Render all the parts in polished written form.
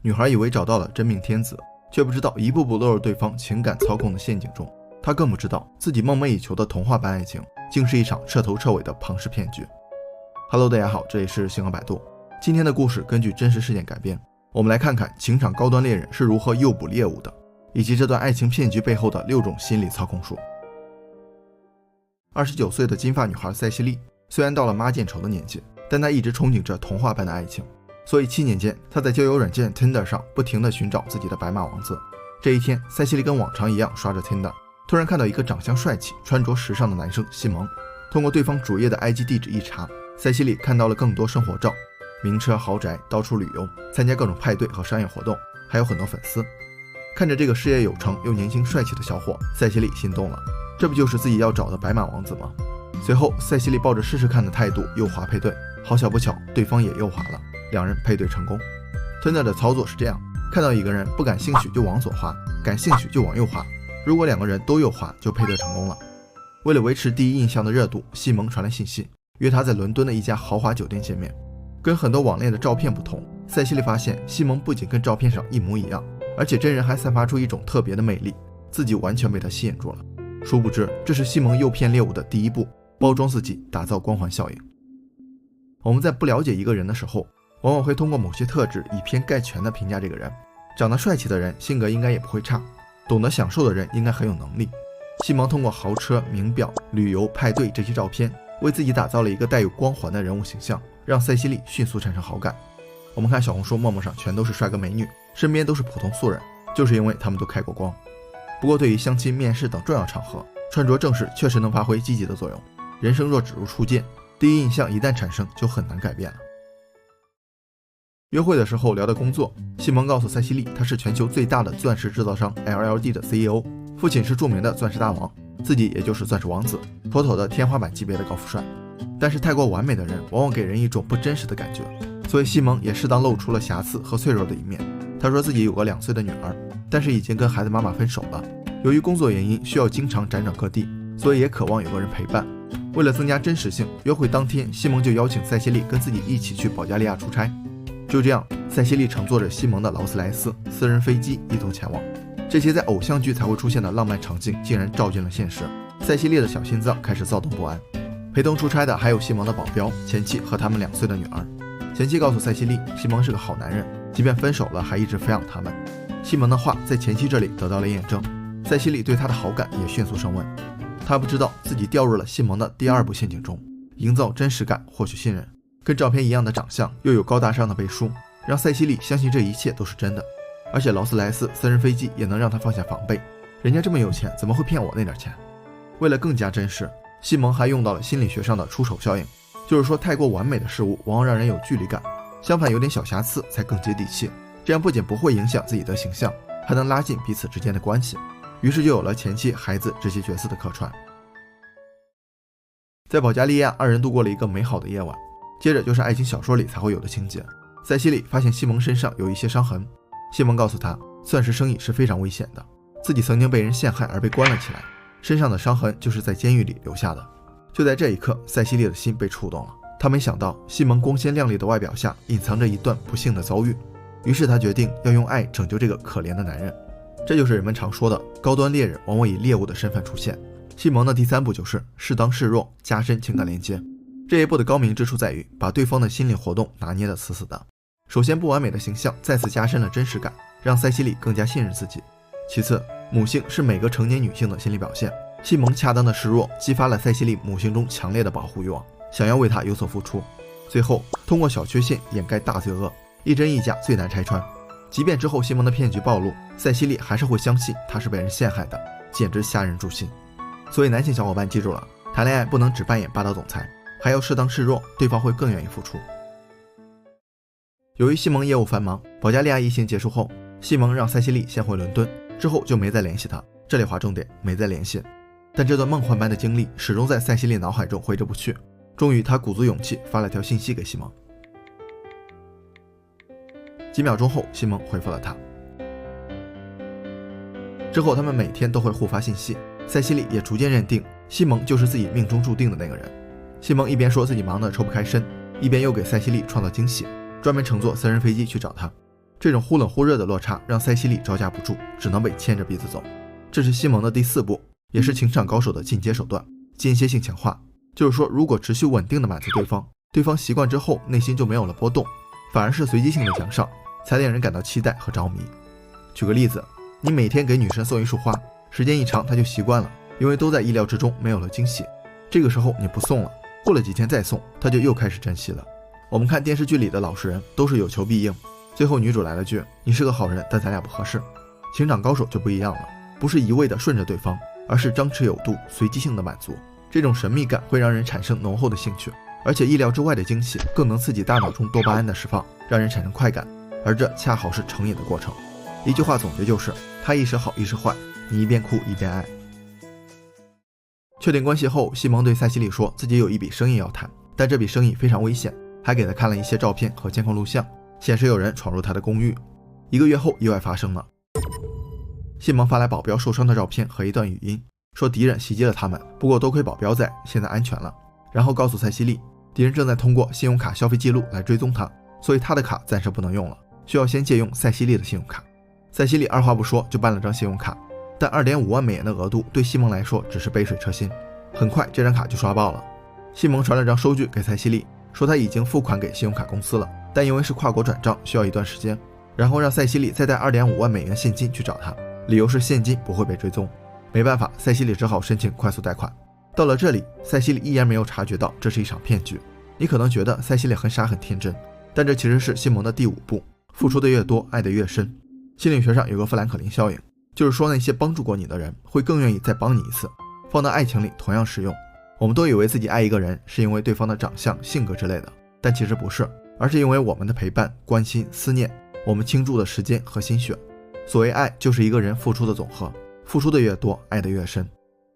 女孩以为找到了真命天子，却不知道一步步落入对方情感操控的陷阱中。她更不知道自己梦寐以求的童话般爱情，竟是一场彻头彻尾的庞氏骗局。Hello， 大家好，这里是星河百度。今天的故事根据真实事件改编，我们来看看情场高端猎人是如何诱捕猎物的，以及这段爱情骗局背后的6种心理操控术。29岁的金发女孩塞西莉，虽然到了妈见愁的年纪，但她一直憧憬着童话般的爱情，所以7年间，她在交友软件 Tinder 上不停地寻找自己的白马王子。这一天，塞西莉跟往常一样刷着 Tinder， 突然看到一个长相帅气、穿着时尚的男生西蒙。通过对方主页的 IG 地址一查，塞西莉看到了更多生活照，名车豪宅，到处旅游，参加各种派对和商业活动，还有很多粉丝。看着这个事业有成又年轻帅气的小伙，塞西莉心动了，这不就是自己要找的白马王子吗？随后，塞西莉抱着试试看的态度右滑配对，好巧不巧，对方也右滑了，两人配对成功。Tinder 的操作是这样，看到一个人不感兴趣就往左滑，感兴趣就往右滑，如果2个人都右滑就配对成功了。为了维持第一印象的热度，西蒙传来信息，约他在伦敦的一家豪华酒店见面。跟很多网恋的照片不同，塞西莉发现西蒙不仅跟照片上一模一样，而且真人还散发出一种特别的魅力，自己完全被他吸引住了。殊不知，这是西蒙诱骗猎物的第一步，包装自己，打造光环效应。我们在不了解一个人的时候，往往会通过某些特质以偏概全地评价这个人。长得帅气的人，性格应该也不会差，懂得享受的人应该很有能力。西蒙通过豪车、名表、旅游、派对这些照片，为自己打造了一个带有光环的人物形象，让塞西莉迅速产生好感。我们看小红书、陌陌上全都是帅哥美女，身边都是普通素人，就是因为他们都开过光。不过对于相亲、面试等重要场合，穿着正式确实能发挥积极的作用。人生若只如初见，第一印象一旦产生就很难改变了。约会的时候聊的工作，西蒙告诉塞西莉，他是全球最大的钻石制造商 LLD 的 CEO， 父亲是著名的钻石大王，自己也就是钻石王子，妥妥的天花板级别的高富帅。但是太过完美的人往往给人一种不真实的感觉，所以西蒙也适当露出了瑕疵和脆弱的一面。他说自己有个2岁的女儿，但是已经跟孩子妈妈分手了，由于工作原因需要经常辗转各地，所以也渴望有个人陪伴。为了增加真实性，约会当天西蒙就邀请塞西莉跟自己一起去保加利亚出差。就这样，塞西莉乘坐着西蒙的劳斯莱斯私人飞机一同前往。这些在偶像剧才会出现的浪漫场景竟然照进了现实，塞西莉的小心脏开始躁动不安。陪同出差的还有西蒙的保镖、前妻和他们2岁的女儿。前妻告诉塞西莉，西蒙是个好男人，即便分手了还一直抚养他们。西蒙的话在前妻这里得到了验证，塞西莉对他的好感也迅速升温。他不知道自己掉入了西蒙的第2步陷阱中，营造真实感，获取信任。跟照片一样的长相，又有高大上的背书，让塞西莉相信这一切都是真的。而且劳斯莱斯私人飞机也能让他放下防备，人家这么有钱，怎么会骗我那点钱？为了更加真实，西蒙还用到了心理学上的出手效应，就是说太过完美的事物往往让人有距离感，相反有点小瑕疵才更接地气，这样不仅不会影响自己的形象，还能拉近彼此之间的关系。于是就有了前妻、孩子这些角色的客串。在保加利亚，2人度过了一个美好的夜晚。接着就是爱情小说里才会有的情节，塞西莉发现西蒙身上有一些伤痕，西蒙告诉他，钻石生意是非常危险的，自己曾经被人陷害而被关了起来，身上的伤痕就是在监狱里留下的。就在这一刻，塞西莉的心被触动了，她没想到西蒙光鲜亮丽的外表下隐藏着一段不幸的遭遇，于是她决定要用爱拯救这个可怜的男人。这就是人们常说的高端猎人往往以猎物的身份出现。西蒙的第3步就是适当示弱，加深情感连接。这一步的高明之处在于把对方的心理活动拿捏得死死的。首先，不完美的形象再次加深了真实感，让塞西莉更加信任自己。其次，母性是每个成年女性的心理表现，西蒙恰当的示弱激发了塞西莉母性中强烈的保护欲望，想要为她有所付出。最后，通过小缺陷掩盖大罪恶，一真一假最难拆穿。即便之后西蒙的骗局暴露，塞西莉还是会相信他是被人陷害的，简直吓人诛心。所以男性小伙伴记住了，谈恋爱不能只扮演霸道总裁，还要适当示弱，对方会更愿意付出。由于西蒙业务繁忙，保加利亚一行结束后，西蒙让塞西莉先回伦敦，之后就没再联系他。这里划重点，没再联系。但这段梦幻般的经历始终在塞西莉脑海中挥之不去。终于，他鼓足勇气发了条信息给西蒙。几秒钟后，西蒙回复了他。之后，他们每天都会互发信息。塞西莉也逐渐认定西蒙就是自己命中注定的那个人。西蒙一边说自己忙得抽不开身，一边又给塞西莉创造惊喜，专门乘坐私人飞机去找他。这种忽冷忽热的落差让塞西莉招架不住，只能被牵着鼻子走。这是西蒙的第4步，也是情场高手的进阶手段——间歇性强化。就是说，如果持续稳定的满足对方，对方习惯之后内心就没有了波动，反而是随机性的奖赏才令人感到期待和着迷。举个例子，你每天给女生送一束花，时间一长她就习惯了，因为都在意料之中，没有了惊喜。这个时候你不送了，过了几天再送，她就又开始珍惜了。我们看电视剧里的老实人都是有求必应，最后女主来了句你是个好人，但咱俩不合适。情场高手就不一样了，不是一味的顺着对方，而是张弛有度，随机性的满足。这种神秘感会让人产生浓厚的兴趣，而且意料之外的惊喜更能刺激大脑中多巴胺的释放，让人产生快感，而这恰好是成瘾的过程。一句话总结就是，他一时好一时坏，你一边哭一边爱。确定关系后，西蒙对塞西莉说自己有一笔生意要谈，但这笔生意非常危险，还给他看了一些照片和监控录像，显示有人闯入他的公寓。1个月后，意外发生了。西蒙发来保镖受伤的照片和一段语音，说敌人袭击了他们，不过多亏保镖在，现在安全了。然后告诉塞西莉，敌人正在通过信用卡消费记录来追踪他，所以他的卡暂时不能用了，需要先借用塞西莉的信用卡。塞西莉二话不说就办了张信用卡，但2.5万美元的额度对西蒙来说只是杯水车薪。很快这张卡就刷爆了。西蒙传了张收据给塞西莉，说他已经付款给信用卡公司了，但因为是跨国转账需要一段时间，然后让塞西莉再带2.5万美元现金去找他，理由是现金不会被追踪。没办法，塞西莉只好申请快速贷款。到了这里，塞西莉依然没有察觉到这是一场骗局。你可能觉得塞西莉很傻很天真，但这其实是西蒙的第5步，付出的越多，爱得越深。心理学上有个富兰克林效应，就是说那些帮助过你的人会更愿意再帮你一次，放到爱情里同样适用。我们都以为自己爱一个人是因为对方的长相、性格之类的，但其实不是，而是因为我们的陪伴、关心、思念，我们倾注的时间和心血。所谓爱，就是一个人付出的总和，付出的越多，爱得越深。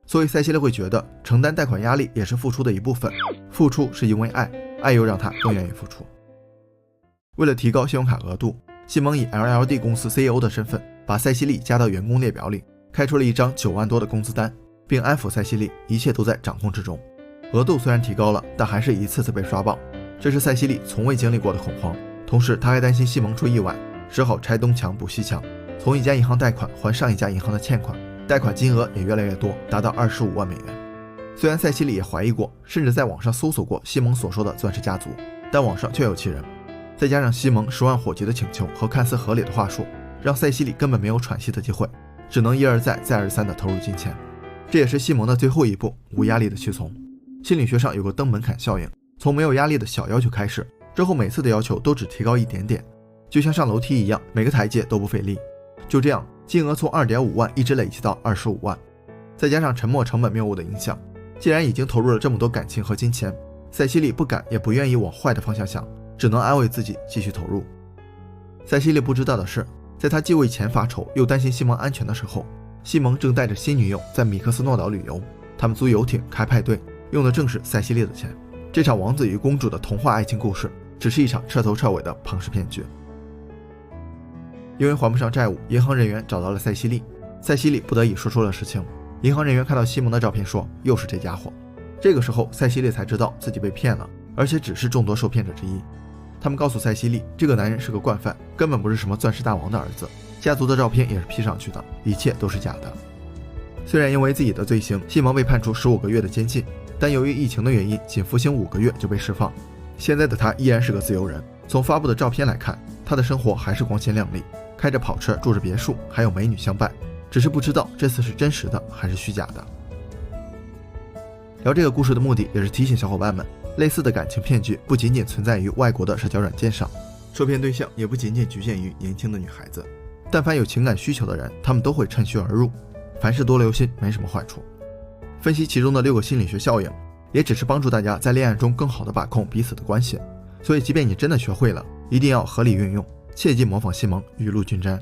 所以塞西莉会觉得承担贷款压力也是付出的一部分，付出是因为爱，爱又让他更愿意付出。为了提高信用卡额度，西蒙以 LLD 公司 CEO 的身份把塞西莉加到员工列表里，开出了一张9万多的工资单，并安抚塞西莉一切都在掌控之中。额度虽然提高了，但还是一次次被刷爆，这是塞西莉从未经历过的恐慌。同时他还担心西蒙出意外，只好拆东墙补西墙，从一家银行贷款还上一家银行的欠款，贷款金额也越来越多，达到25万美元。虽然塞西莉也怀疑过，甚至在网上搜索过西蒙所说的钻石家族，但网上确有其人。再加上西蒙10万火急的请求和看似合理的话术，让塞西莉根本没有喘息的机会，只能一而再再而三地投入金钱。这也是西蒙的最后一步，无压力的屈从。心理学上有个登门槛效应，从没有压力的小要求开始，之后每次的要求都只提高一点点，就像上楼梯一样，每个台阶都不费力。就这样，金额从 2.5 万一直累积到25万。再加上沉没成本谬误的影响，既然已经投入了这么多感情和金钱，塞西莉不敢也不愿意往坏的方向想，只能安慰自己继续投入。塞西莉不知道的是，在他既为钱发愁又担心西蒙安全的时候，西蒙正带着新女友在米克斯诺岛旅游，他们租游艇开派对，用的正是塞西莉的钱。这场王子与公主的童话爱情故事只是一场彻头彻尾的庞氏骗局。因为还不上债务，银行人员找到了塞西莉，塞西莉不得已说出了实情。银行人员看到西蒙的照片说，又是这家伙。这个时候塞西莉才知道自己被骗了，而且只是众多受骗者之一。他们告诉塞西莉，这个男人是个惯犯，根本不是什么钻石大王的儿子，家族的照片也是 P 上去的，一切都是假的。虽然因为自己的罪行，西蒙被判处15个月的监禁，但由于疫情的原因，仅服刑5个月就被释放。现在的他依然是个自由人，从发布的照片来看，他的生活还是光鲜亮丽，开着跑车，住着别墅，还有美女相伴，只是不知道这次是真实的还是虚假的。聊这个故事的目的也是提醒小伙伴们，类似的感情骗局不仅仅存在于外国的社交软件上，受骗对象也不仅仅局限于年轻的女孩子，但凡有情感需求的人，他们都会趁虚而入，凡事多留心，没什么坏处。分析其中的6个心理学效应，也只是帮助大家在恋爱中更好地把控彼此的关系，所以即便你真的学会了，一定要合理运用，切忌模仿西蒙雨露均沾。